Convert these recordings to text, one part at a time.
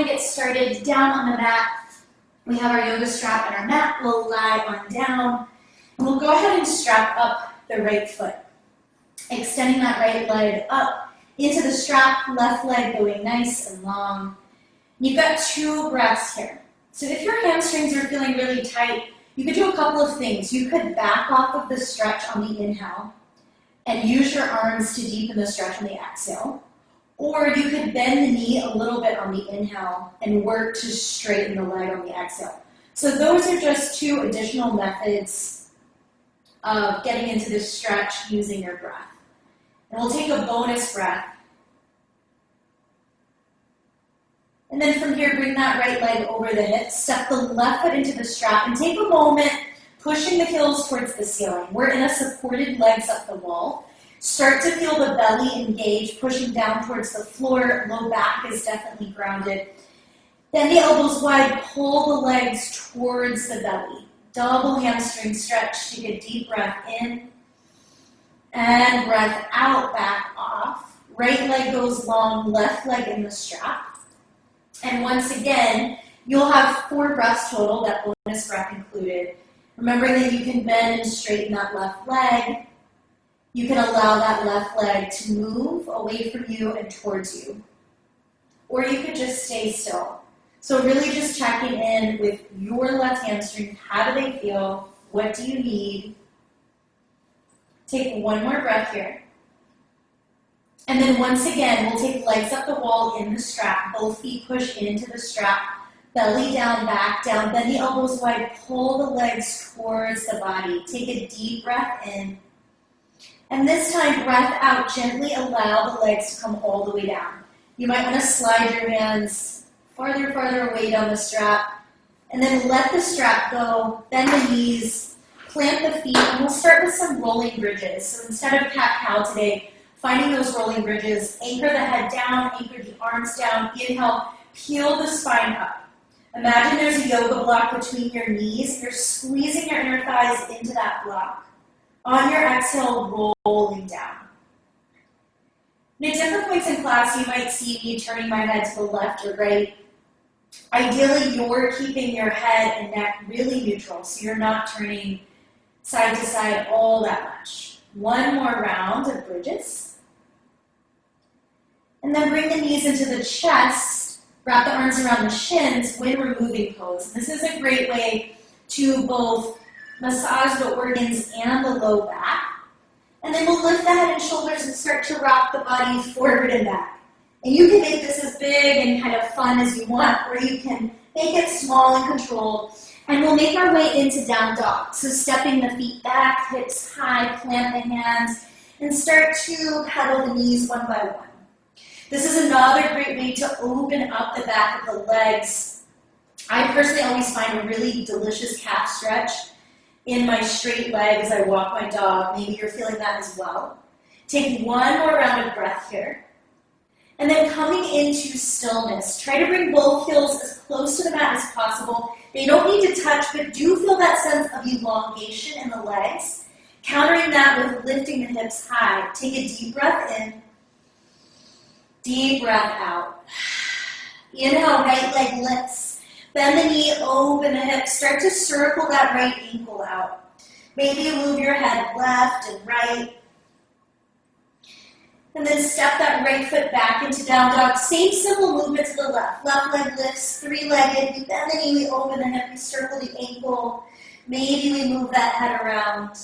and get started down on the mat. We have our yoga strap and our mat. We'll lie on down. And we'll go ahead and strap up the right foot. Extending that right leg up into the strap, left leg going nice and long. You've got 2 breaths here. So if your hamstrings are feeling really tight, you could do a couple of things. You could back off of the stretch on the inhale and use your arms to deepen the stretch on the exhale. Or you could bend the knee a little bit on the inhale and work to straighten the leg on the exhale. So those are just 2 additional methods of getting into this stretch using your breath. And we'll take a bonus breath. And then from here, bring that right leg over the hips, step the left foot into the strap, and take a moment pushing the heels towards the ceiling. We're in a supported legs up the wall. Start to feel the belly engage, pushing down towards the floor. Low back is definitely grounded. Then the elbows wide, pull the legs towards the belly. Double hamstring stretch. Take a deep breath in. And breath out, back off. Right leg goes long, left leg in the strap. And once again, you'll have 4 breaths total, that bonus breath included. Remembering that you can bend and straighten that left leg. You can allow that left leg to move away from you and towards you. Or you could just stay still. So really just checking in with your left hamstring. How do they feel? What do you need? Take 1 more breath here. And then once again, we'll take legs up the wall in the strap. Both feet push into the strap. Belly down, back down. Bend the elbows wide. Pull the legs towards the body. Take a deep breath in. And this time, breath out. Gently allow the legs to come all the way down. You might want to slide your hands farther away down the strap. And then let the strap go. Bend the knees. Plant the feet. And we'll start with some rolling bridges. So instead of cat-cow today, finding those rolling bridges, anchor the head down, anchor the arms down, inhale, peel the spine up. Imagine there's a yoga block between your knees. You're squeezing your inner thighs into that block. On your exhale, rolling down. And at different points in class, you might see me turning my head to the left or right. Ideally, you're keeping your head and neck really neutral, so you're not turning side to side all that much. 1 more round of bridges. And then bring the knees into the chest, wrap the arms around the shins when removing pose. And this is a great way to both massage the organs and the low back. And then we'll lift the head and shoulders and start to rock the body forward and back. And you can make this as big and kind of fun as you want, or you can make it small and controlled. And we'll make our way into down dog. So stepping the feet back, hips high, plant the hands, and start to pedal the knees one by one. This is another great way to open up the back of the legs. I personally always find a really delicious calf stretch in my straight leg as I walk my dog. Maybe you're feeling that as well. Take 1 more round of breath here. And then coming into stillness, try to bring both heels as close to the mat as possible. They don't need to touch, but do feel that sense of elongation in the legs. Countering that with lifting the hips high. Take a deep breath in. Deep breath out. Inhale, right leg lifts. Bend the knee, open the hips. Start to circle that right ankle out. Maybe you move your head left and right. And then step that right foot back into down dog. Same simple movement to the left. Left leg lifts, 3-legged. We bend the knee, we open the hip, we circle the ankle. Maybe we move that head around.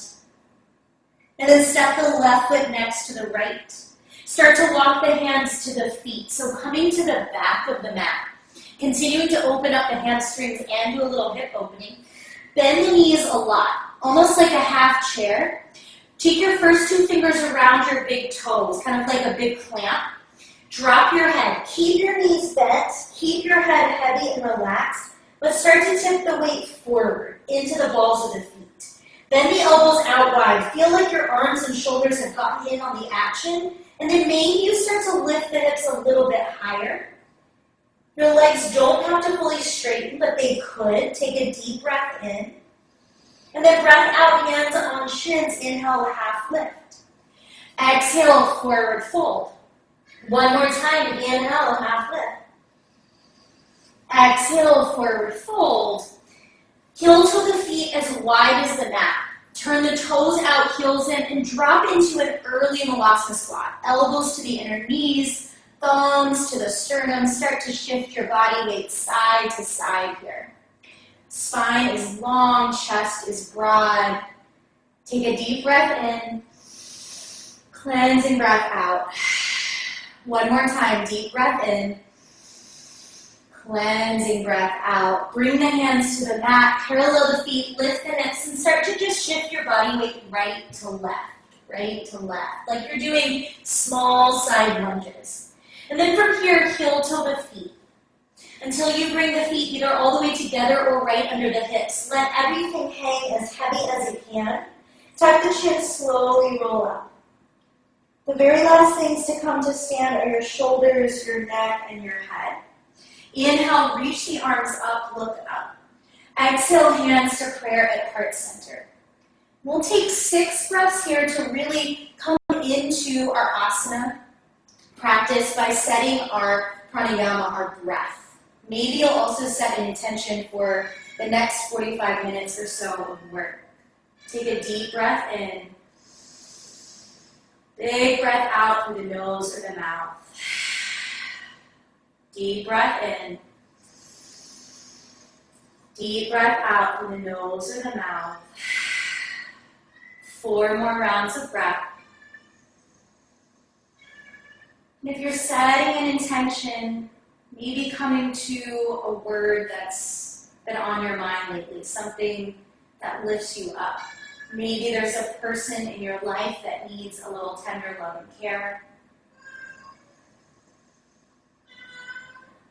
And then step the left foot next to the right. Start to walk the hands to the feet. So coming to the back of the mat. Continuing to open up the hamstrings and do a little hip opening. Bend the knees a lot, almost like a half chair. Take your first 2 fingers around your big toes, kind of like a big clamp. Drop your head. Keep your knees bent. Keep your head heavy and relaxed. But start to tip the weight forward into the balls of the feet. Bend the elbows out wide. Feel like your arms and shoulders have gotten in on the action. And then maybe you start to lift the hips a little bit higher. Your legs don't have to fully straighten, but they could. Take a deep breath in. And then breath out, hands on shins. Inhale, half lift. Exhale, forward fold. 1 more time. Inhale, half lift. Exhale, forward fold. Heel to the feet as wide as the mat. Turn the toes out, heels in, and drop into an early Malasana squat. Elbows to the inner knees, thumbs to the sternum. Start to shift your body weight side to side here. Spine is long, chest is broad. Take a deep breath in, cleansing breath out. One more time, deep breath in, cleansing breath out. Bring the hands to the mat, parallel the feet, lift the hips, and start to just shift your body weight right to left, like you're doing small side lunges. And then from here, heel to the feet, until you bring the feet either all the way together or right under the hips. Let everything hang as heavy as it can. Tuck the chin, slowly roll up. The very last things to come to stand are your shoulders, your neck, and your head. Inhale, reach the arms up, look up. Exhale, hands to prayer at heart center. We'll take 6 breaths here to really come into our asana practice by setting our pranayama, our breath. Maybe you'll also set an intention for the next 45 minutes or so of work. Take a deep breath in. Big breath out through the nose or the mouth. Deep breath in. Deep breath out through the nose or the mouth. 4 more rounds of breath. And if you're setting an intention, maybe coming to a word that's been on your mind lately, something that lifts you up. Maybe there's a person in your life that needs a little tender love and care.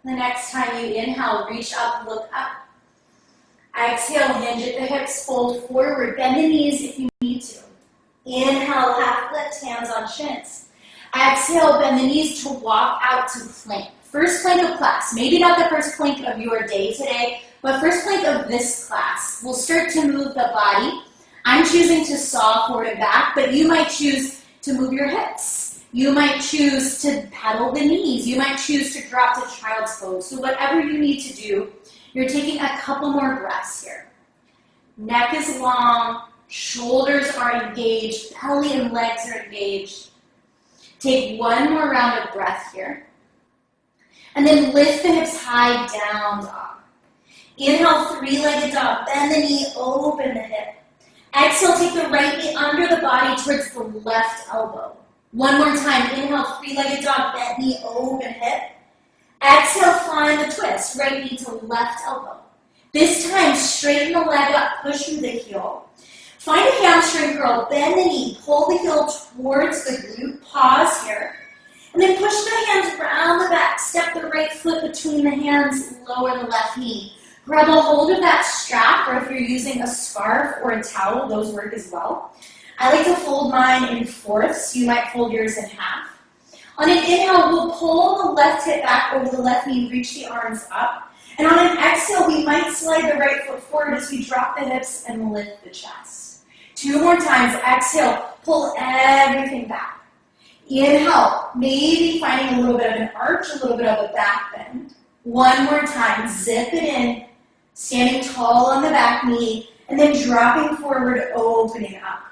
The next time you inhale, reach up, look up. Exhale, hinge at the hips, fold forward, bend the knees if you need to. Inhale, half lift, hands on shins. Exhale, bend the knees to walk out to plank. First plank of class, maybe not the first plank of your day today, but first plank of this class. We'll start to move the body. I'm choosing to saw forward and back, but you might choose to move your hips. You might choose to pedal the knees. You might choose to drop to child's pose. So whatever you need to do, you're taking a couple more breaths here. Neck is long, shoulders are engaged, belly and legs are engaged. Take 1 more round of breath here. And then lift the hips high, down dog. Inhale, 3-legged dog. Bend the knee, open the hip. Exhale, take the right knee under the body towards the left elbow. 1 more time. Inhale, 3-legged dog. Bend knee, open hip. Exhale, find the twist. Right knee to left elbow. This time, straighten the leg up, push through the heel. Find a hamstring curl. Bend the knee. Pull the heel towards the glute. Pause here. And then push the hands around the back. Step the right foot between the hands. Lower the left knee. Grab a hold of that strap, or if you're using a scarf or a towel, those work as well. I like to fold mine in fourths. You might fold yours in half. On an inhale, we'll pull the left hip back over the left knee, reach the arms up. And on an exhale, we might slide the right foot forward as we drop the hips and lift the chest. 2 more times. Exhale, pull everything back. Inhale, maybe finding a little bit of an arch, a little bit of a back bend. 1 more time. Zip it in. Standing tall on the back knee, and then dropping forward, opening up.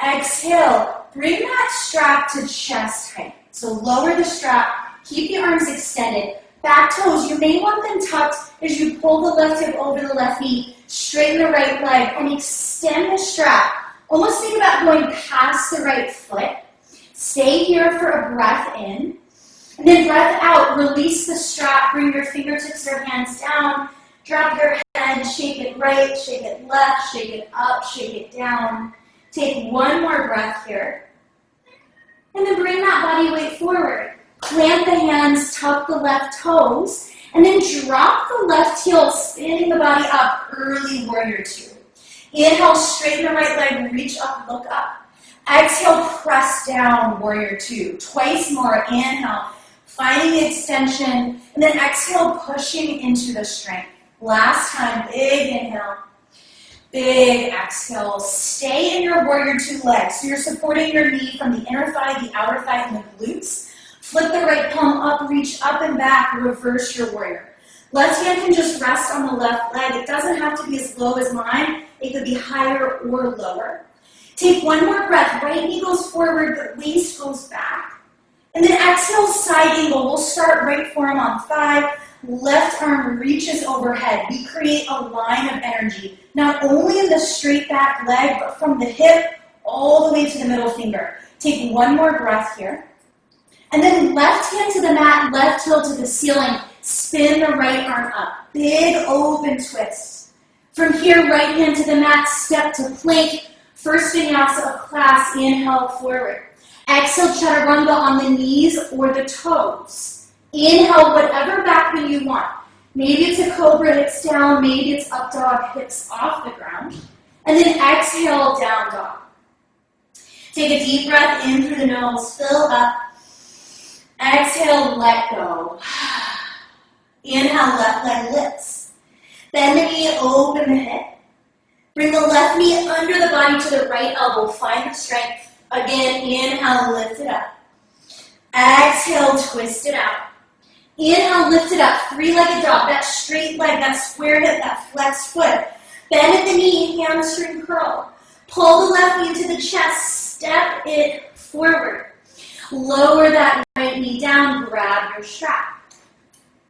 Exhale, bring that strap to chest height. So lower the strap, keep the arms extended. Back toes, you may want them tucked as you pull the left hip over the left knee, straighten the right leg, and extend the strap. Almost think about going past the right foot. Stay here for a breath in, and then breath out. Release the strap, bring your fingertips or hands down. Drop your head, shake it right, shake it left, shake it up, shake it down. Take 1 more breath here. And then bring that body weight forward. Plant the hands, tuck the left toes, and then drop the left heel, spinning the body up, early warrior 2. Inhale, straighten the right leg, reach up, look up. Exhale, press down, warrior 2. Twice more, inhale, finding the extension, and then exhale, pushing into the strength. Last time, big inhale, big exhale. Stay in your warrior 2 legs. So you're supporting your knee from the inner thigh, the outer thigh, and the glutes. Flip the right palm up, reach up and back, reverse your warrior. Left hand can just rest on the left leg. It doesn't have to be as low as mine. It could be higher or lower. Take one more breath. Right knee goes forward, but waist goes back. And then exhale, side angle. We'll start right forearm on thigh. Left arm reaches overhead. We create a line of energy, not only in the straight back leg, but from the hip all the way to the middle finger. Take one more breath here. And then left hand to the mat, left heel to the ceiling. Spin the right arm up. Big open twist. From here, right hand to the mat, step to plank. First vinyasa of class, inhale forward. Exhale, chaturanga on the knees or the toes. Inhale, whatever back bend you want. Maybe it's a cobra, hips down. Maybe it's up dog, hips off the ground. And then exhale, down dog. Take a deep breath in through the nose, fill up. Exhale, let go. Inhale, left leg lifts. Bend the knee, open the hip. Bring the left knee under the body to the right elbow. Find the strength. Again, inhale, lift it up. Exhale, twist it out. Inhale, lift it up. Three-legged dog. That straight leg, that square hip, that flexed foot. Bend at the knee, hamstring curl. Pull the left knee into the chest. Step it forward. Lower that right knee down. Grab your strap.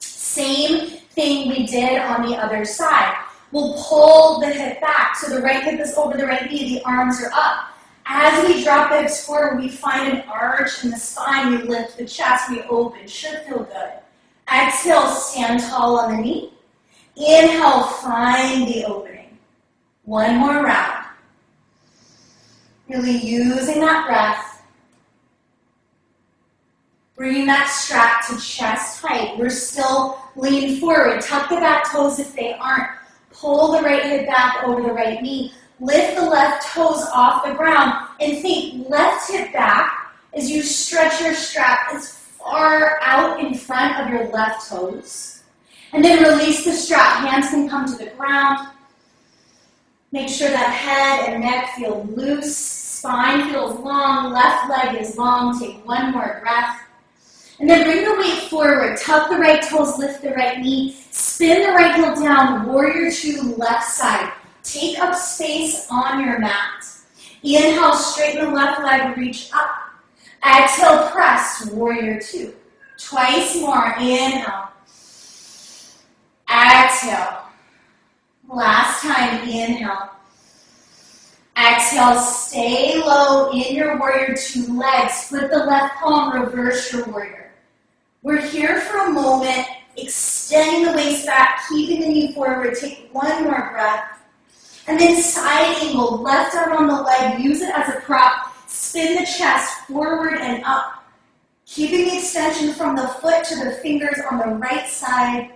Same thing we did on the other side. We'll pull the hip back. So the right hip is over the right knee. The arms are up. As we drop the hips forward, we find an arch in the spine. We lift the chest. We open. Should feel good. Exhale, stand tall on the knee. Inhale, find the opening. One more round. Really using that breath. Bringing that strap to chest height. We're still leaning forward. Tuck the back toes if they aren't. Pull the right hip back over the right knee. Lift the left toes off the ground. And think left hip back as you stretch your strap as far out in front of your left toes. And then release the strap. Hands can come to the ground. Make sure that head and neck feel loose. Spine feels long. Left leg is long. Take one more breath. And then bring the weight forward. Tuck the right toes, lift the right knee. Spin the right heel down. Warrior two, left side. Take up space on your mat. Inhale, straighten the left leg, reach up. Exhale, press, warrior two. Twice more. Inhale. Exhale. Last time, inhale. Exhale, stay low in your warrior two legs. Flip the left palm, reverse your warrior. We're here for a moment, extending the waist back, keeping the knee forward. Take one more breath. And then side angle, left arm on the leg, use it as a prop. Spin the chest forward and up. Keeping the extension from the foot to the fingers on the right side.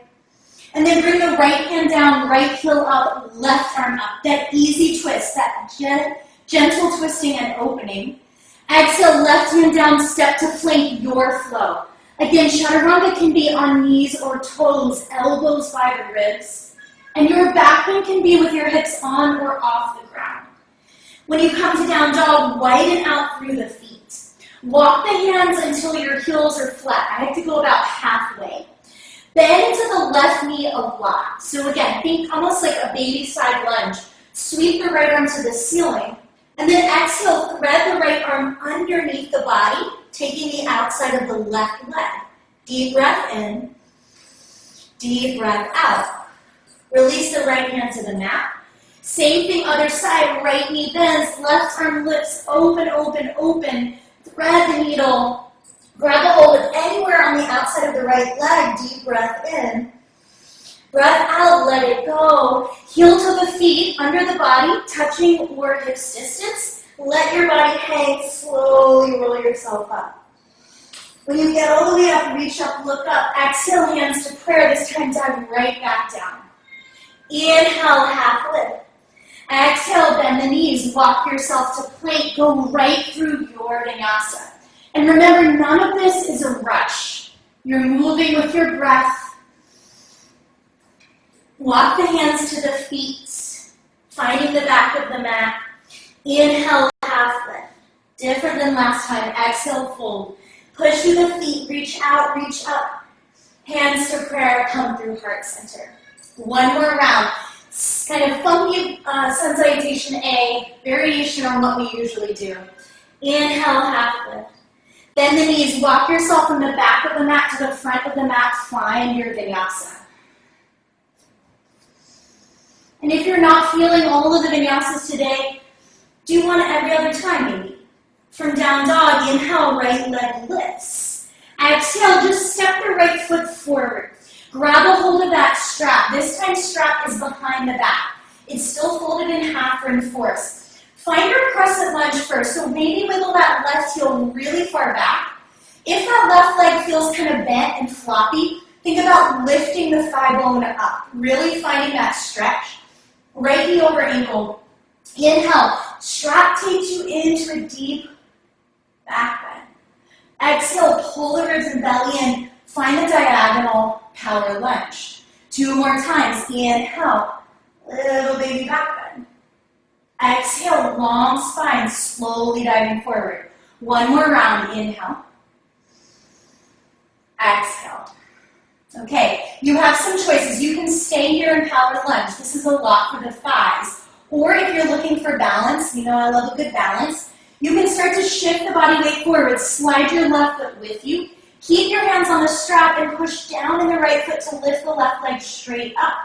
And then bring the right hand down, right heel up, left arm up. That easy twist, that gentle twisting and opening. Exhale, left hand down, step to plank, your flow. Again, chaturanga can be on knees or toes, elbows by the ribs. And your back bend can be with your hips on or off the ground. When you come to down dog, widen out through the feet. Walk the hands until your heels are flat. I have to go about halfway. Bend into the left knee a lot. So again, think almost like a baby side lunge. Sweep the right arm to the ceiling. And then exhale, thread the right arm underneath the body, taking the outside of the left leg. Deep breath in. Deep breath out. Release the right hand to the mat. Same thing, other side. Right knee bends, left arm lifts, open, open, open. Thread the needle. Grab a hold of anywhere on the outside of the right leg. Deep breath in. Breath out, let it go. Heel to the feet, under the body, touching or hips distance. Let your body hang, slowly roll yourself up. When you get all the way up, reach up, look up. Exhale, hands to prayer, this time dive right back down. Inhale, half lift. Exhale, bend the knees, walk yourself to plank, go right through your vinyasa. And remember, none of this is a rush. You're moving with your breath. Walk the hands to the feet, finding the back of the mat. Inhale, half lift. Different than last time. Exhale, fold. Push through the feet, reach out, reach up. Hands to prayer, come through heart center. One more round. It's kind of funky sun salutation A, variation on what we usually do. Inhale, half lift. Bend the knees, walk yourself from the back of the mat to the front of the mat, find your vinyasa. And if you're not feeling all of the vinyasas today, do one every other time maybe. From down dog, inhale, right leg lifts. Exhale, just step the right foot forward. Grab a hold of that strap. This time strap is behind the back. It's still folded in half or in fours. Find your crescent lunge first. So maybe wiggle that left heel really far back. If that left leg feels kind of bent and floppy, think about lifting the thigh bone up. Really finding that stretch. Right knee over ankle. Inhale. Strap takes you into a deep back bend. Exhale. Pull the ribs and belly in. Find the diagonal power lunge. 2 more times. Inhale, little baby back bend. Exhale, long spine, slowly diving forward. 1 more round. Inhale. Exhale. Okay, you have some choices. You can stay here in power lunge. This is a lot for the thighs. Or if you're looking for balance, you know I love a good balance, you can start to shift the body weight forward. Slide your left foot with you. Keep your hands on the strap and push down in the right foot to lift the left leg straight up.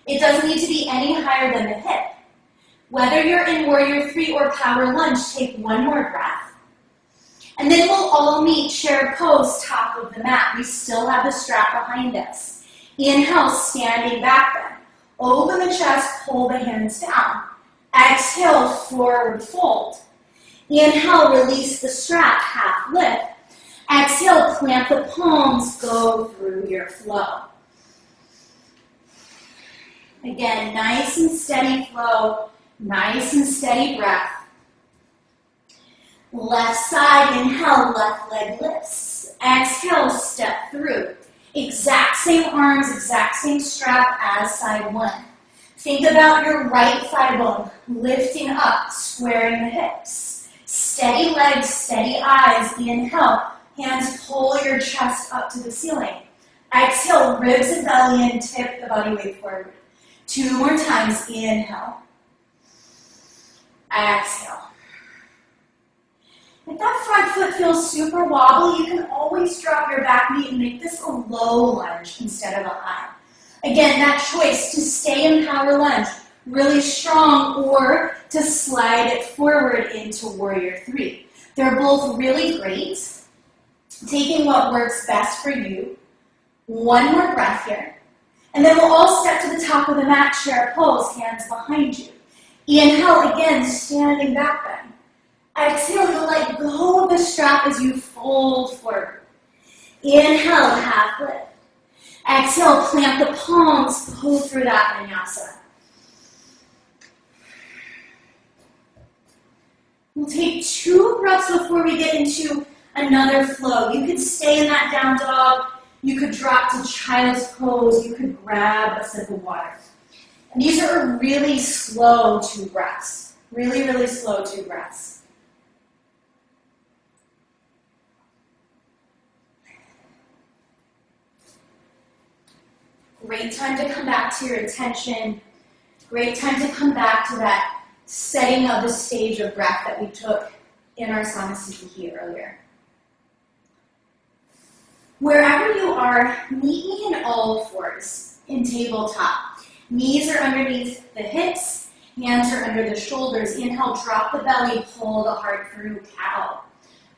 It doesn't need to be any higher than the hip. Whether you're in warrior 3 or power lunge, take 1 more breath. And then we'll all meet chair pose, top of the mat. We still have the strap behind us. Inhale, standing back bend. Open the chest, pull the hands down. Exhale, forward fold. Inhale, release the strap, half lift. Exhale, plant the palms, go through your flow. Again, nice and steady flow, nice and steady breath. Left side, inhale, left leg lifts. Exhale, step through. Exact same arms, exact same strap as side 1. Think about your right thigh bone, lifting up, squaring the hips. Steady legs, steady eyes, inhale. Hands pull your chest up to the ceiling. Exhale, ribs and belly in, tip the body weight forward. 2 more times, inhale. Exhale. If that front foot feels super wobbly, you can always drop your back knee and make this a low lunge instead of a high. Again, that choice to stay in power lunge, really strong, or to slide it forward into warrior 3. They're both really great. Taking what works best for you. 1 more breath here. And then we'll all step to the top of the mat, chair pose, hands behind you. Inhale again, standing back bend. Exhale to let go of the strap as you fold forward. Inhale, half lift. Exhale, plant the palms, pull through that vinyasa. We'll take 2 breaths before we get into another flow. You could stay in that down dog. You could drop to child's pose. You could grab a sip of water. And these are really slow 2 breaths. Really, really slow 2 breaths. Great time to come back to your attention. Great time to come back to that setting of the stage of breath that we took in our Samasthiti earlier. Wherever you are, meet me in all fours in tabletop. Knees are underneath the hips, hands are under the shoulders. Inhale, drop the belly, pull the heart through, cow.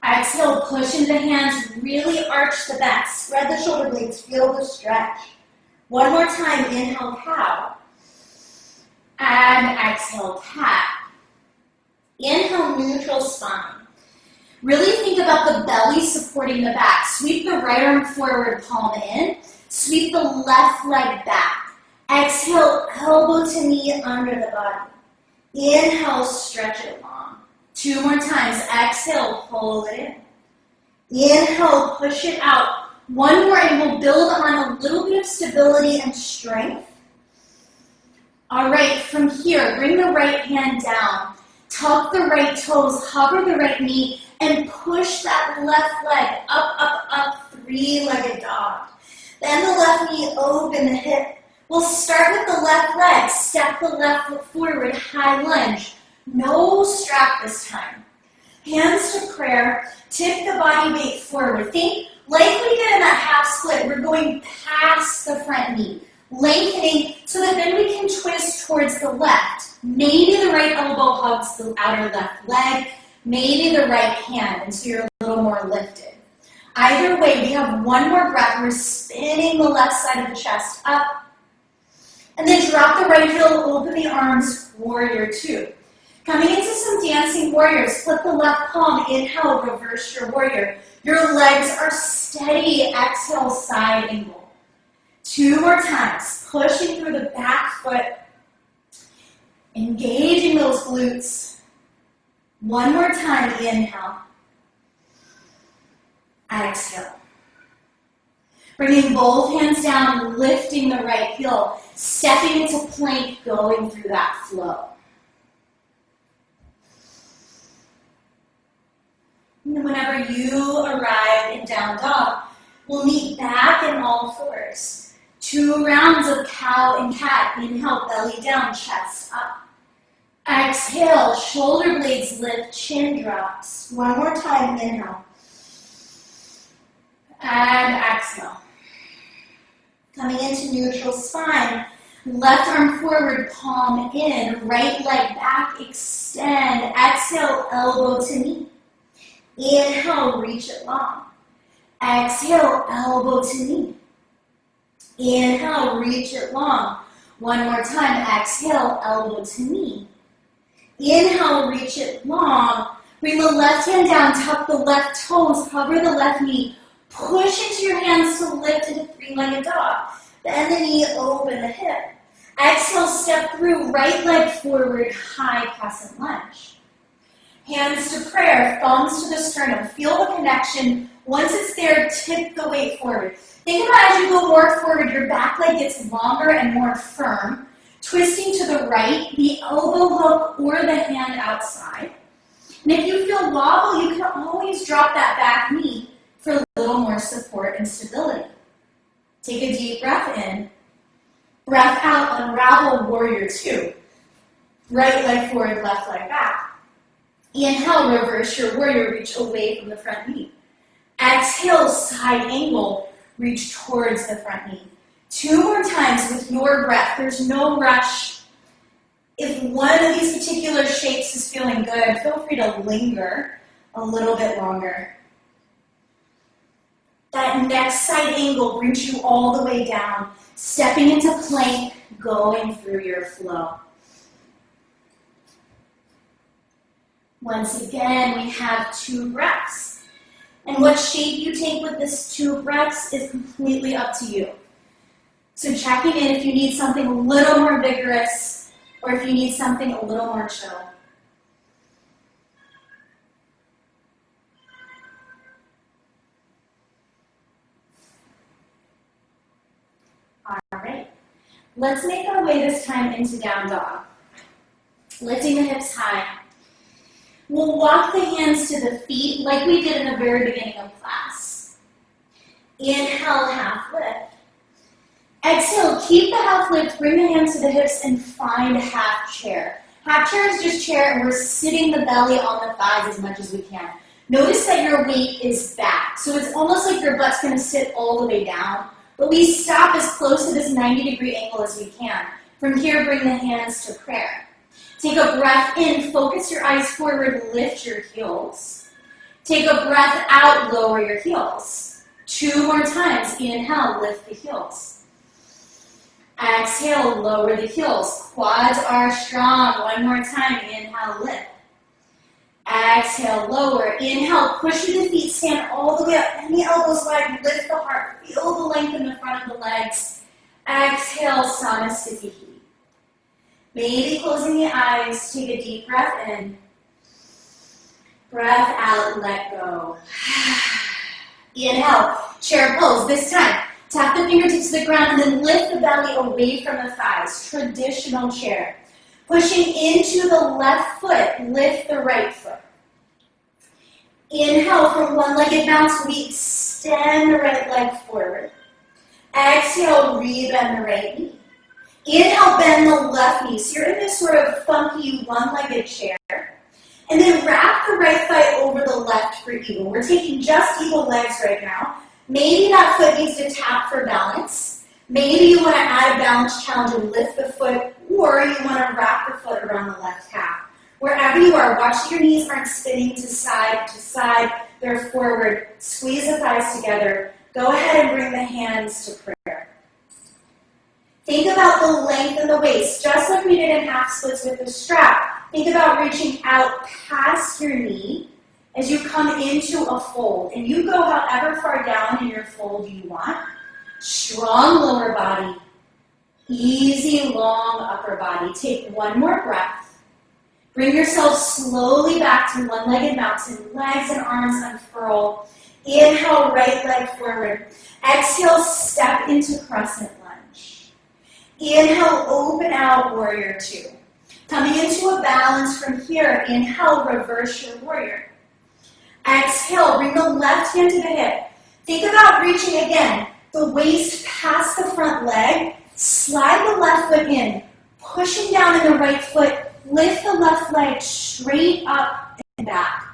Exhale, push into the hands, really arch the back, spread the shoulder blades, feel the stretch. 1 more time, inhale, cow. And exhale, cat. Inhale, neutral spine. Really think about the belly supporting the back. Sweep the right arm forward, palm in. Sweep the left leg back. Exhale, elbow to knee under the body. Inhale, stretch it long. 2 more times. Exhale, pull it in. Inhale, push it out. 1 more, and we'll build on a little bit of stability and strength. All right, from here, bring the right hand down. Tuck the right toes, hover the right knee, and push that left leg up, up, up, 3-legged dog. Then the left knee, open the hip. We'll start with the left leg. Step the left foot forward, high lunge. No strap this time. Hands to prayer. Tip the body weight forward. Think like we did in that half split. We're going past the front knee, lengthening so that then we can twist towards the left. Maybe the right elbow hugs the outer left leg. Maybe the right hand, and so you're a little more lifted. Either way, we have one more breath. We're spinning the left side of the chest up. And then drop the right heel, open the arms, warrior two. Coming into some dancing warriors, flip the left palm, inhale, reverse your warrior. Your legs are steady, exhale, side angle. Two more times, pushing through the back foot, engaging those glutes. One more time, inhale. Exhale. Bringing both hands down, lifting the right heel, stepping into plank, going through that flow. And whenever you arrive in down dog, we'll meet back in all fours. 2 rounds of cow and cat. Inhale, belly down, chest up. Exhale, shoulder blades lift, chin drops. One more time, inhale. And exhale. Coming into neutral spine, left arm forward, palm in, right leg back, extend. Exhale, elbow to knee. Inhale, reach it long. Exhale, elbow to knee. Inhale, reach it long. One more time, exhale, elbow to knee. Inhale, reach it long. Bring the left hand down, tuck the left toes, cover the left knee. Push into your hands to lift into 3-legged dog. Bend the knee, open the hip. Exhale, step through, right leg forward, high crescent lunge. Hands to prayer, thumbs to the sternum. Feel the connection. Once it's there, tip the weight forward. Think about as you go more forward, your back leg gets longer and more firm. Twisting to the right, the elbow hook or the hand outside. And if you feel wobble, you can always drop that back knee for a little more support and stability. Take a deep breath in. Breath out, unravel, warrior two. Right leg forward, left leg back. Inhale, reverse your warrior, reach away from the front knee. Exhale, side angle, reach towards the front knee. 2 more times with your breath. There's no rush. If one of these particular shapes is feeling good, feel free to linger a little bit longer. That next side angle brings you all the way down, stepping into plank, going through your flow. Once again, we have 2 breaths. And what shape you take with this 2 breaths is completely up to you. So checking in if you need something a little more vigorous or if you need something a little more chill. All right, let's make our way this time into down dog. Lifting the hips high. We'll walk the hands to the feet like we did in the very beginning of class. Inhale, half lift. Exhale, keep the half lift, bring the hands to the hips, and find half chair. Half chair is just chair, and we're sitting the belly on the thighs as much as we can. Notice that your weight is back. So it's almost like your butt's gonna sit all the way down, but we stop as close to this 90-degree angle as we can. From here, bring the hands to prayer. Take a breath in, focus your eyes forward, lift your heels. Take a breath out, lower your heels. 2 more times, inhale, lift the heels. Exhale, lower the heels. Quads are strong. 1 more time, inhale, lift. Exhale, lower. Inhale, push through the feet, stand all the way up. Bend the elbows wide, lift the heart. Feel the length in the front of the legs. Exhale, sauna sticky heat. Maybe closing the eyes, take a deep breath in. Breath out, let go. Inhale, chair pose. This time, tap the fingertips to the ground and then lift the belly away from the thighs. Traditional chair. Pushing into the left foot, lift the right foot. Inhale for one-legged bounce, we extend the right leg forward. Exhale, rebend the right knee. Inhale, bend the left knee. So you're in this sort of funky one-legged chair. And then wrap the right thigh over the left for eagle. We're taking just eagle legs right now. Maybe that foot needs to tap for balance. Maybe you want to add a balance challenge and lift the foot, or you want to wrap the foot around the left calf. Wherever you are, watch that your knees aren't spinning to side, they're forward. Squeeze the thighs together. Go ahead and bring the hands to prayer. Think about the length in the waist, just like we did in half splits with the strap. Think about reaching out past your knee as you come into a fold. And you go however far down in your fold you want. Strong lower body, easy long upper body. Take one more breath. Bring yourself slowly back to one-legged mountain. Legs and arms unfurl. Inhale, right leg forward. Exhale, step into crescent lunge. Inhale, open out, warrior two. Coming into a balance from here. Inhale, reverse your warrior. Exhale, bring the left hand to the hip. Think about reaching again. The waist past the front leg. Slide the left foot in. Pushing down in the right foot. Lift the left leg straight up and back.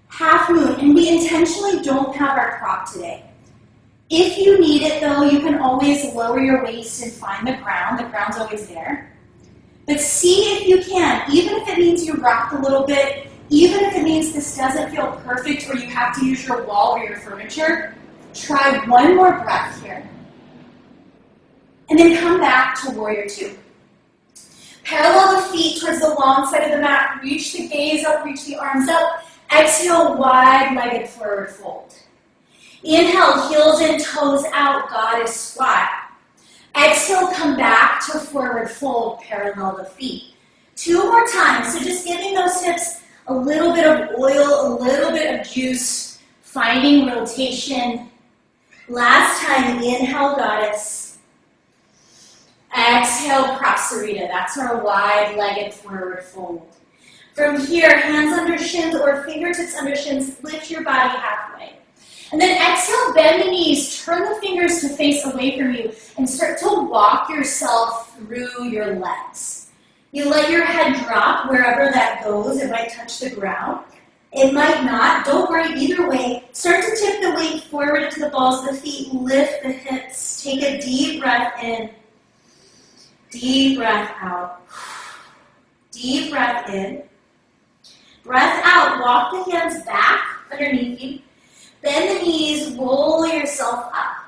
Half moon. And we intentionally don't have our prop today. If you need it, though, you can always lower your waist and find the ground. The ground's always there. But see if you can, even if it means you rock a little bit, even if it means this doesn't feel perfect or you have to use your wall or your furniture, try one more breath here. And then come back to warrior two. Parallel the feet towards the long side of the mat. Reach the gaze up, reach the arms up. Exhale, wide-legged forward fold. Inhale, heels in, toes out, goddess squat. Exhale, come back to forward fold, parallel the feet. Two more times, so just giving those hips a little bit of oil, a little bit of juice, finding rotation. Last time, inhale, goddess. Exhale, prasarita. That's our wide-legged forward fold. From here, hands under shins or fingertips under shins, lift your body halfway. And then exhale, bend the knees, turn the fingers to face away from you, and start to walk yourself through your legs. You let your head drop wherever that goes. It might touch the ground. It might not. Don't worry, either way. Start to tip the weight forward to the balls of the feet. Lift the hips. Take a deep breath in. Deep breath out. Deep breath in. Breath out. Walk the hands back underneath you. Bend the knees, roll yourself up.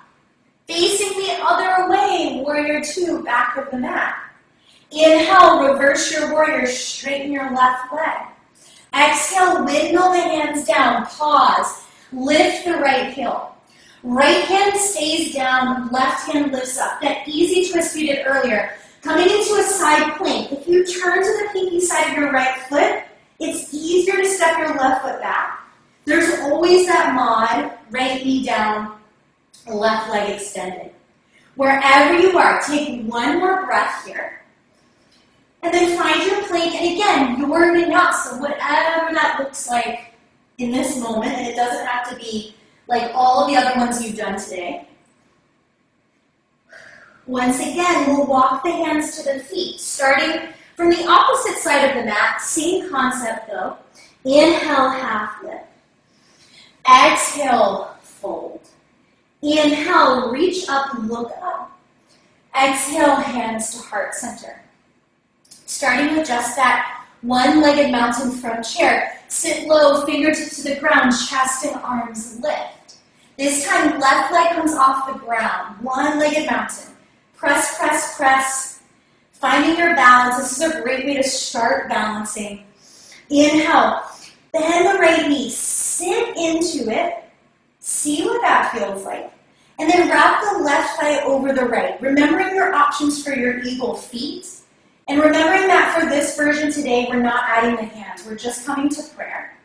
Facing the other way, warrior two, back of the mat. Inhale, reverse your warrior, straighten your left leg. Exhale, windmill the hands down, pause, lift the right heel. Right hand stays down, left hand lifts up. That easy twist we did earlier. Coming into a side plank. If you turn to the pinky side of your right foot, it's easier to step your left foot back. There's always that mod, right knee down, left leg extended. Wherever you are, take one more breath here. And then find your plank, and again, your vinyasa, whatever that looks like in this moment, and it doesn't have to be like all of the other ones you've done today. Once again, we'll walk the hands to the feet, starting from the opposite side of the mat, same concept though. Inhale, half lift. Exhale, fold. Inhale, reach up, look up. Exhale, hands to heart center. Starting with just that one-legged mountain front chair. Sit low, fingertips to the ground, chest and arms lift. This time, left leg comes off the ground. One-legged mountain. Press, press, press. Finding your balance. This is a great way to start balancing. Inhale. Bend the right knee. Sit into it. See what that feels like. And then wrap the left thigh over the right. Remembering your options for your eagle feet. And remembering that for this version today, we're not adding the hands. We're just coming to prayer.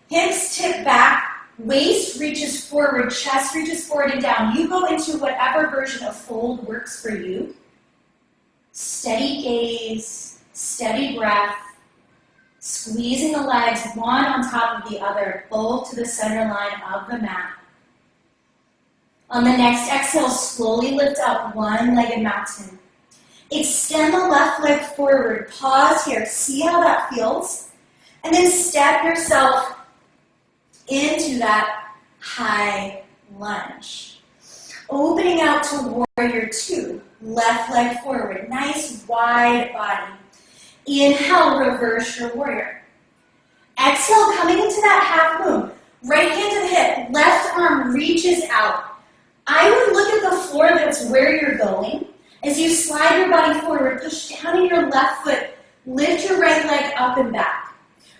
Hips tip back. Waist reaches forward. Chest reaches forward and down. You go into whatever version of fold works for you. Steady gaze. Steady breath. Squeezing the legs one on top of the other, both to the center line of the mat. On the next exhale, slowly lift up one-legged mountain. Extend the left leg forward. Pause here. See how that feels. And then step yourself into that high lunge. Opening out to warrior two. Left leg forward. Nice wide body. Inhale, reverse your warrior. Exhale, coming into that half moon. Right hand to the hip. Left arm reaches out. I would look at the floor that's where you're going. As you slide your body forward, push down in your left foot, lift your right leg up and back.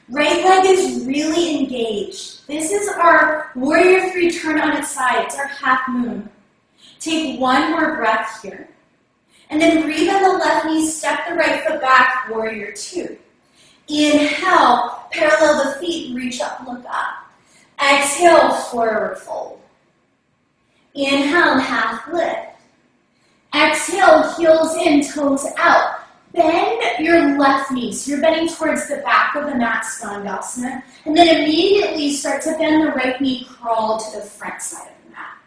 Right leg is really engaged. This is our warrior three turn on its side. It's our half moon. Take one more breath here. And then breathe on the left knee, step the right foot back, warrior two. Inhale, parallel the feet, reach up, look up. Exhale, forward fold. Inhale, half lift. Exhale, heels in, toes out. Bend your left knee. So you're bending towards the back of the mat, Skandasana. And then immediately start to bend the right knee, crawl to the front side of the mat.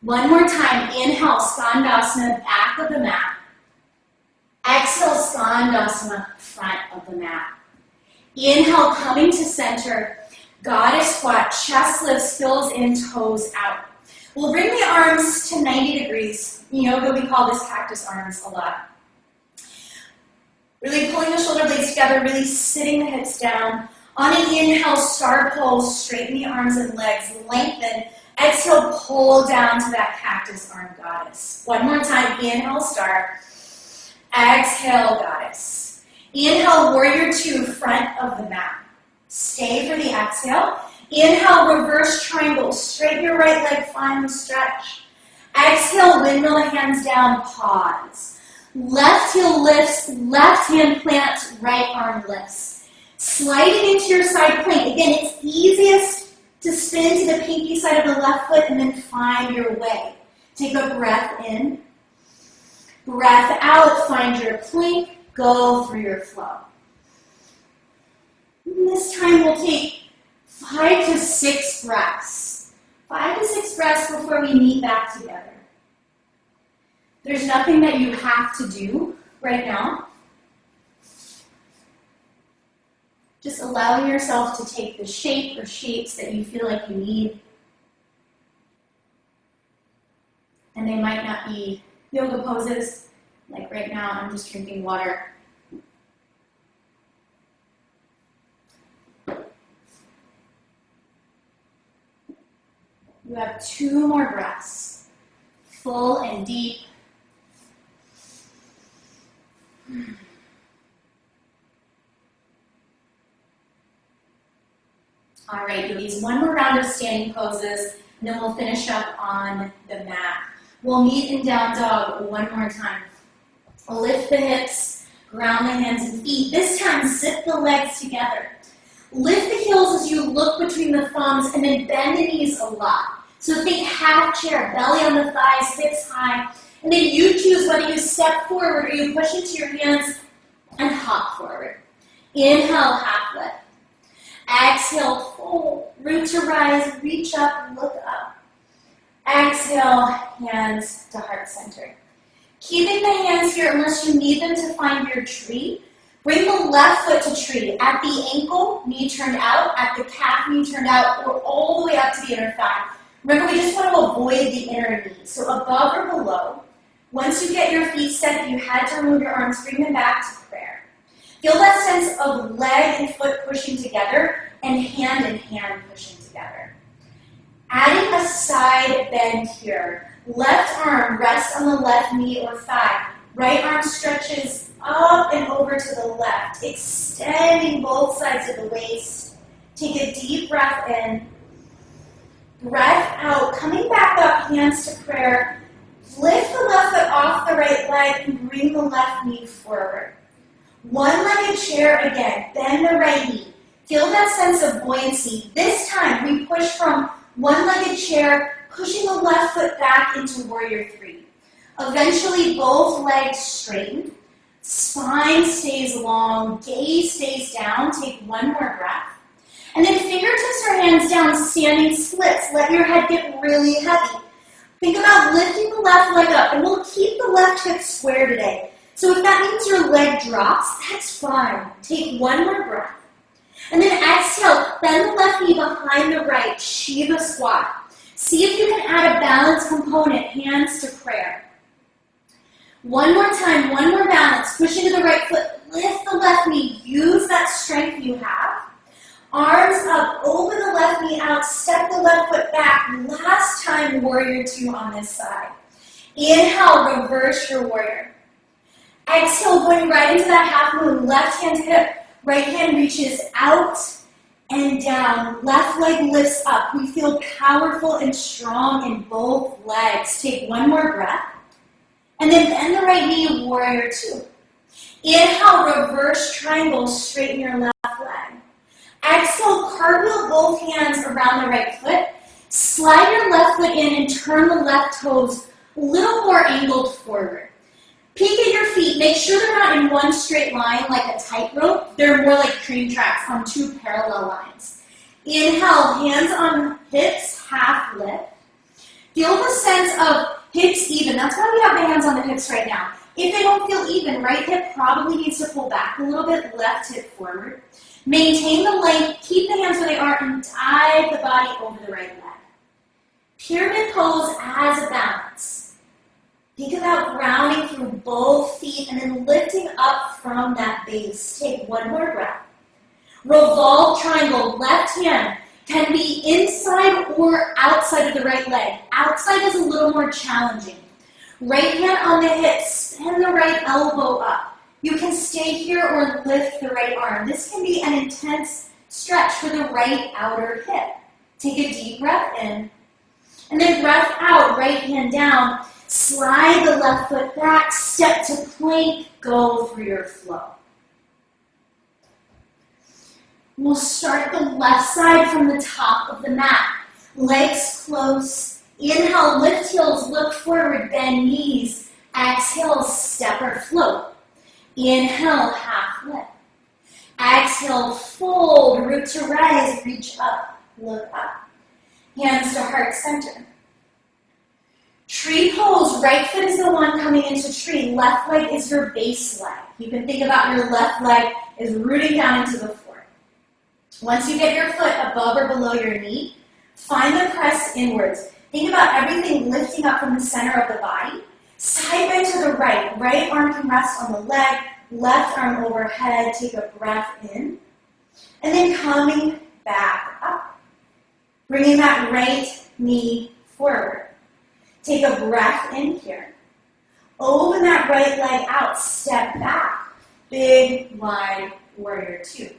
One more time. Inhale, Skandasana, back of the mat. Exhale, Skandasana, front of the mat. Inhale, coming to center. Goddess squat, chest lifts, heels in, toes out. We'll bring the arms to 90 degrees. In yoga, we call this cactus arms a lot. Really pulling the shoulder blades together, really sitting the hips down. On an inhale, star pose, straighten the arms and legs, lengthen. Exhale, pull down to that cactus arm, goddess. One more time, inhale, star. Exhale, goddess. Inhale, warrior two, front of the mat. Stay for the exhale. Inhale, reverse triangle. Straighten your right leg, find the stretch. Exhale, windmill the hands down, pause. Left heel lifts, left hand plants, right arm lifts. Sliding into your side plank. Again, it's easiest to spin to the pinky side of the left foot and then find your way. Take a breath in. Breath out, find your plank, go through your flow. And this time we'll take 5 to 6 breaths. 5 to 6 breaths before we meet back together. There's nothing that you have to do right now. Just allowing yourself to take the shape or shapes that you feel like you need. And they might not be yoga poses. Like right now, I'm just drinking water. You have 2 more breaths, full and deep. All right, do these one more round of standing poses, and then we'll finish up on the mat. We'll meet in down dog one more time. Lift the hips, ground the hands and feet. This time, zip the legs together. Lift the heels as you look between the thumbs, and then bend the knees a lot. So think half chair, belly on the thighs, hips high. And then you choose whether you step forward or you push into your hands and hop forward. Inhale, half lift. Exhale, fold. Root to rise, reach up, look up. Exhale, hands to heart center. Keeping the hands here unless you need them to find your tree. Bring the left foot to tree. At the ankle, knee turned out. At the calf, knee turned out. Or all the way up to the inner thigh. Remember, we just want to avoid the inner knee. So above or below. Once you get your feet set, if you had to remove your arms, bring them back to prayer. Feel that sense of leg and foot pushing together and hand pushing together. Adding a side bend here. Left arm rests on the left knee or thigh. Right arm stretches up and over to the left, extending both sides of the waist. Take a deep breath in. Breath out. Coming back up, hands to prayer. Lift the left foot off the right leg and bring the left knee forward. One-legged chair again. Bend the right knee. Feel that sense of buoyancy. This time, we push from one-legged chair, pushing the left foot back into warrior three. Eventually, both legs straighten. Spine stays long. Gaze stays down. Take one more breath. And then fingertips or hands down, standing splits. Let your head get really heavy. Think about lifting the left leg up, and we'll keep the left hip square today. So if that means your leg drops, that's fine. Take one more breath. And then exhale, bend the left knee behind the right, Shiva squat. See if you can add a balance component, hands to prayer. One more time, one more balance. Push into the right foot, lift the left knee, use that strength you have. Arms up, open the left knee out, step the left foot back. Last time, warrior two on this side. Inhale, reverse your warrior. Exhale, going right into that half moon, left hand to hip, right hand reaches out and down. Left leg lifts up. We feel powerful and strong in both legs. Take one more breath. And then bend the right knee, warrior two. Inhale, reverse triangle, straighten your left leg. Exhale, cartwheel both hands around the right foot. Slide your left foot in and turn the left toes a little more angled forward. Peek at your feet. Make sure they're not in one straight line like a tightrope. They're more like train tracks on two parallel lines. Inhale, hands on hips, half lift. Feel the sense of hips even. That's why we have the hands on the hips right now. If they don't feel even, right hip probably needs to pull back a little bit, left hip forward. Maintain the length, keep the hands where they are, and dive the body over the right leg. Pyramid pose as a balance. Think about grounding through both feet and then lifting up from that base. Take one more breath. Revolve triangle, left hand can be inside or outside of the right leg. Outside is a little more challenging. Right hand on the hip, send the right elbow up. You can stay here or lift the right arm. This can be an intense stretch for the right outer hip. Take a deep breath in. And then breath out, right hand down. Slide the left foot back, step to plank, go through your flow. We'll start the left side from the top of the mat. Legs close. Inhale, lift heels, look forward, bend knees. Exhale, step or float. Inhale, half lift. Exhale, fold, root to rise, reach up, look up. Hands to heart center. Tree pose, right foot is the one coming into tree. Left leg is your base leg. You can think about your left leg is rooting down into the floor. Once you get your foot above or below your knee, find the press inwards. Think about everything lifting up from the center of the body. Side bend to the right. Right arm can rest on the leg. Left arm overhead. Take a breath in. And then coming back up. Bringing that right knee forward. Take a breath in here. Open that right leg out. Step back. Big, wide warrior two.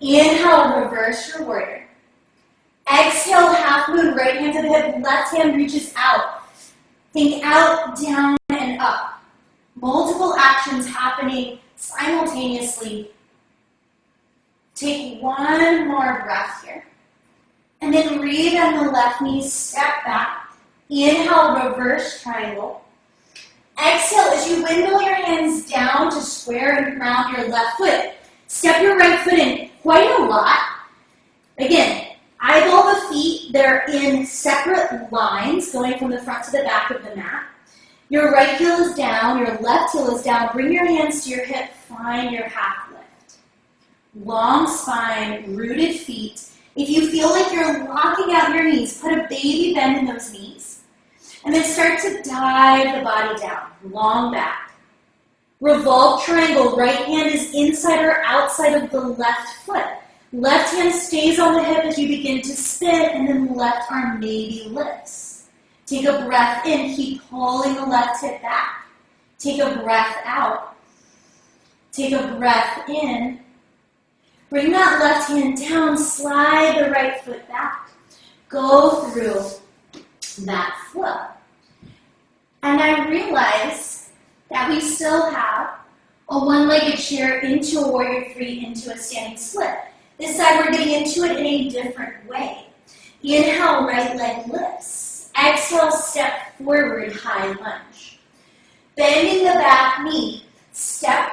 Inhale, reverse your warrior. Exhale, half moon, right hand to the hip, left hand reaches out. Think out, down, and up. Multiple actions happening simultaneously. Take one more breath here. And then re-bend the left knee, step back. Inhale, reverse triangle. Exhale, as you windmill your hands down to square and ground your left foot. Step your right foot in quite a lot. Again, eyeball the feet. They're in separate lines going from the front to the back of the mat. Your right heel is down. Your left heel is down. Bring your hands to your hip. Find your half lift. Long spine, rooted feet. If you feel like you're locking out your knees, put a baby bend in those knees. And then start to dive the body down. Long back. Revolve triangle. Right hand is inside or outside of the left foot. Left hand stays on the hip as you begin to spin, and then left arm maybe lifts. Take a breath in. Keep pulling the left hip back. Take a breath out. Take a breath in. Bring that left hand down. Slide the right foot back. Go through that flow. And I realize that we still have a one-legged chair into a warrior three, into a standing split. This side we're getting into it in a different way. Inhale, right leg lifts. Exhale, step forward, high lunge. Bending the back knee, step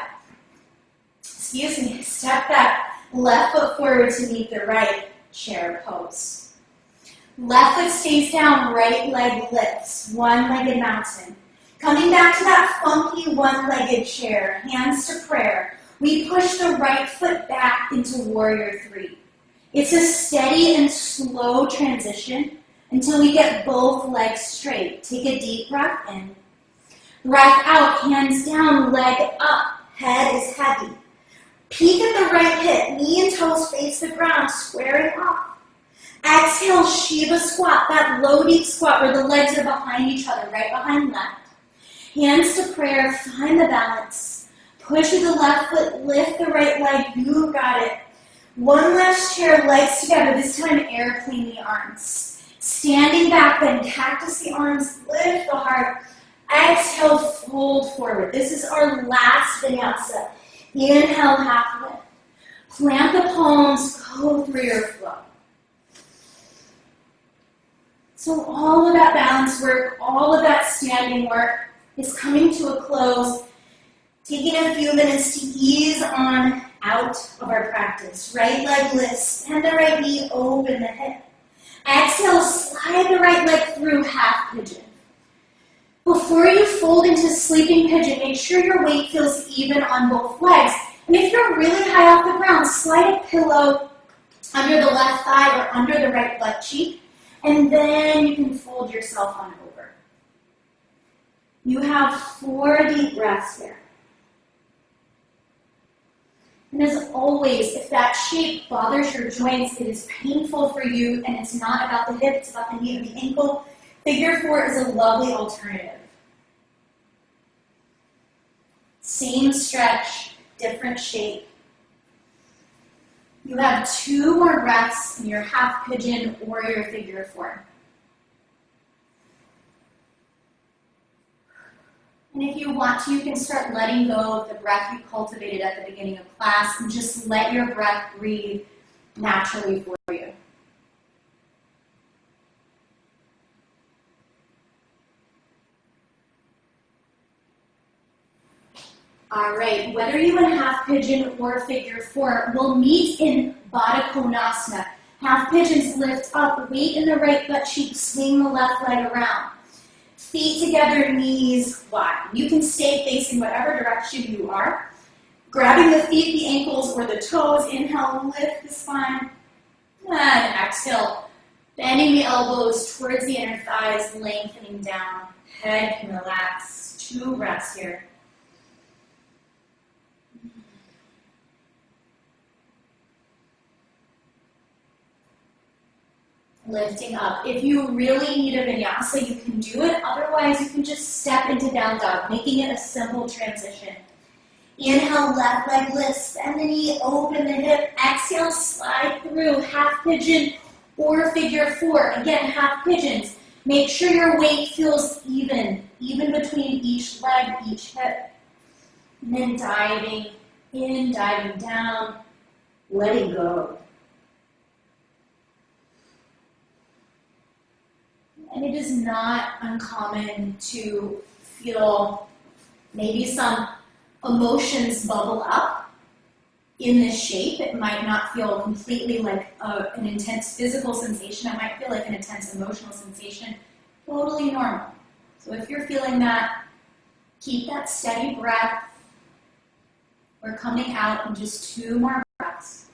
that left foot forward to meet the right, chair pose. Left foot stays down, right leg lifts, one-legged mountain. Coming back to that funky one-legged chair, hands to prayer. We push the right foot back into warrior three. It's a steady and slow transition until we get both legs straight. Take a deep breath in. Breath out, hands down, leg up, head is heavy. Peek at the right hip, knee and toes face the ground, squaring off. Exhale, Shiva squat, that low deep squat where the legs are behind each other, right behind left. Hands to prayer, find the balance. Push with the left foot, lift the right leg, you got it. One last chair, legs together, this time airplane the arms. Standing back, then cactus the arms, lift the heart. Exhale, fold forward. This is our last vinyasa. Inhale, half lift. Plant the palms, go through your flow. So all of that balance work, all of that standing work is coming to a close. Taking a few minutes to ease on out of our practice. Right leg lifts, bend the right knee, open the hip. Exhale, slide the right leg through half pigeon. Before you fold into sleeping pigeon, make sure your weight feels even on both legs. And if you're really high off the ground, slide a pillow under the left thigh or under the right butt cheek. And then you can fold yourself on over. You have 4 deep breaths here. And as always, if that shape bothers your joints, it is painful for you, and it's not about the hip, it's about the knee or the ankle, figure 4 is a lovely alternative. Same stretch, different shape. You have 2 more breaths in your half pigeon or your figure 4. And if you want to, you can start letting go of the breath you cultivated at the beginning of class and just let your breath breathe naturally for you. All right, whether you in half pigeon or figure 4, we'll meet in Baddha Konasana. Half pigeons lift up, weight in the right butt cheek, swing the left leg around. Feet together, knees wide. You can stay facing whatever direction you are. Grabbing the feet, the ankles, or the toes. Inhale, lift the spine. And exhale, bending the elbows towards the inner thighs, lengthening down. Head can relax. 2 breaths here. Lifting up. If you really need a vinyasa, you can do it. Otherwise, you can just step into down dog, making it a simple transition. Inhale, left leg lifts, bend the knee, open the hip. Exhale, slide through half pigeon or figure 4. Again, half pigeons. Make sure your weight feels even between each leg, each hip. And then diving in, diving down, letting go. And it is not uncommon to feel maybe some emotions bubble up in this shape. It might not feel completely like an intense physical sensation. It might feel like an intense emotional sensation. Totally normal. So if you're feeling that, keep that steady breath. We're coming out in just 2 more breaths.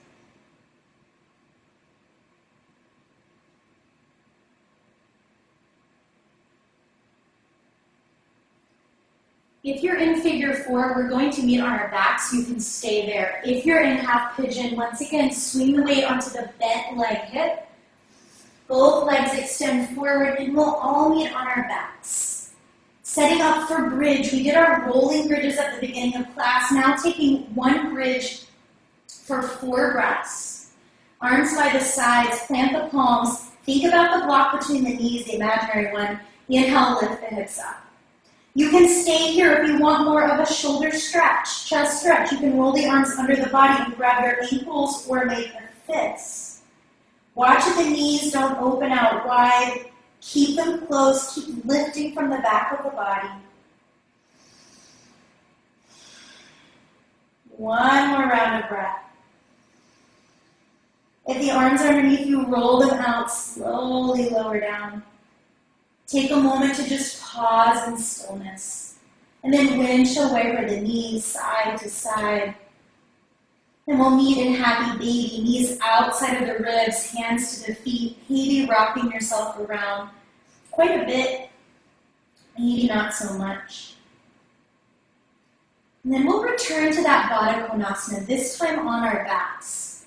If you're in figure 4, we're going to meet on our backs. You can stay there. If you're in half pigeon, once again, swing the weight onto the bent leg hip. Both legs extend forward, and we'll all meet on our backs. Setting up for bridge. We did our rolling bridges at the beginning of class. Now taking 1 bridge for 4 breaths. Arms by the sides, plant the palms. Think about the block between the knees, the imaginary one. Inhale, lift the hips up. You can stay here if you want more of a shoulder stretch, chest stretch. You can roll the arms under the body and grab your ankles or make a fist. Watch that the knees don't open out wide. Keep them close. Keep lifting from the back of the body. 1 more round of breath. If the arms are underneath you, roll them out, slowly lower down. Take a moment to just pause in stillness. And then windshield wiper the knees side to side. Then we'll meet in happy baby, knees outside of the ribs, hands to the feet, maybe rocking yourself around quite a bit, maybe not so much. And then we'll return to that Baddha Konasana, this time on our backs.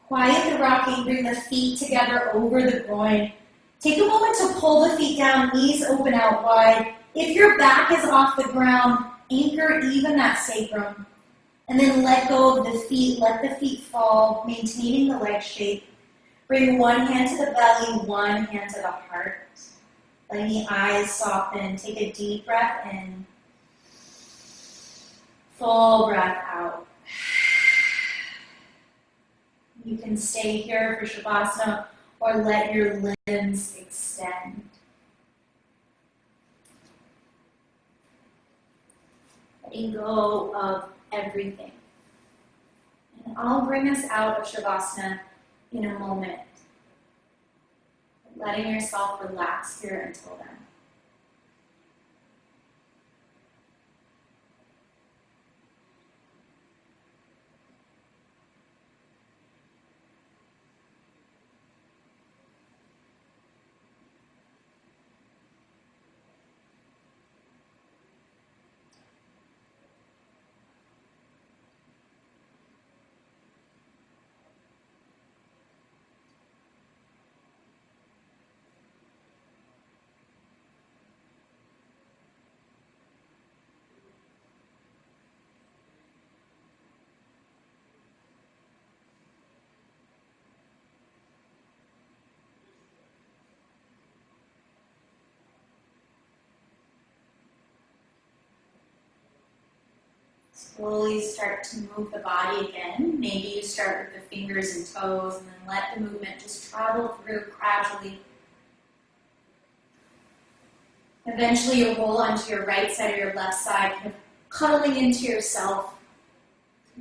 Quiet the rocking, bring the feet together over the groin. Take a moment to pull the feet down, knees open out wide. If your back is off the ground, anchor even that sacrum. And then let go of the feet, let the feet fall, maintaining the leg shape. Bring one hand to the belly, one hand to the heart. Letting the eyes soften. Take a deep breath in. Full breath out. You can stay here for Shavasana or let your limbs extend. Letting go of everything. And I'll bring us out of Shavasana in a moment. Letting yourself relax here until then. Slowly start to move the body again. Maybe you start with the fingers and toes and then let the movement just travel through gradually. Eventually you'll roll onto your right side or your left side, kind of cuddling into yourself.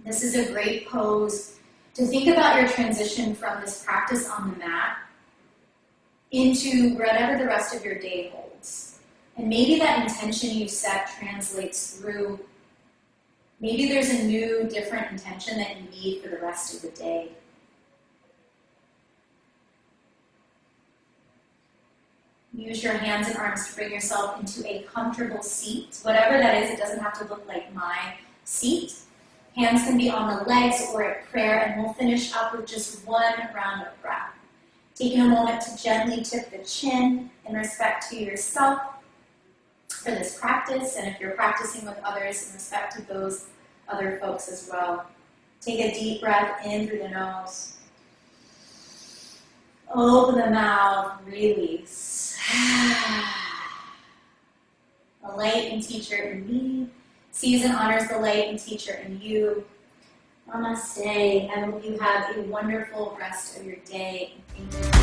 This is a great pose to think about your transition from this practice on the mat into whatever the rest of your day holds. And maybe that intention you set translates through. Maybe there's a new, different intention that you need for the rest of the day. Use your hands and arms to bring yourself into a comfortable seat. Whatever that is, it doesn't have to look like my seat. Hands can be on the legs or at prayer, and we'll finish up with just one round of breath. Taking a moment to gently tip the chin in respect to yourself for this practice, and if you're practicing with others, in respect to those other folks as well. Take a deep breath in through the nose. Open the mouth, release. The light and teacher in me sees and honors the light and teacher in you. Namaste. I hope you have a wonderful rest of your day. Thank you.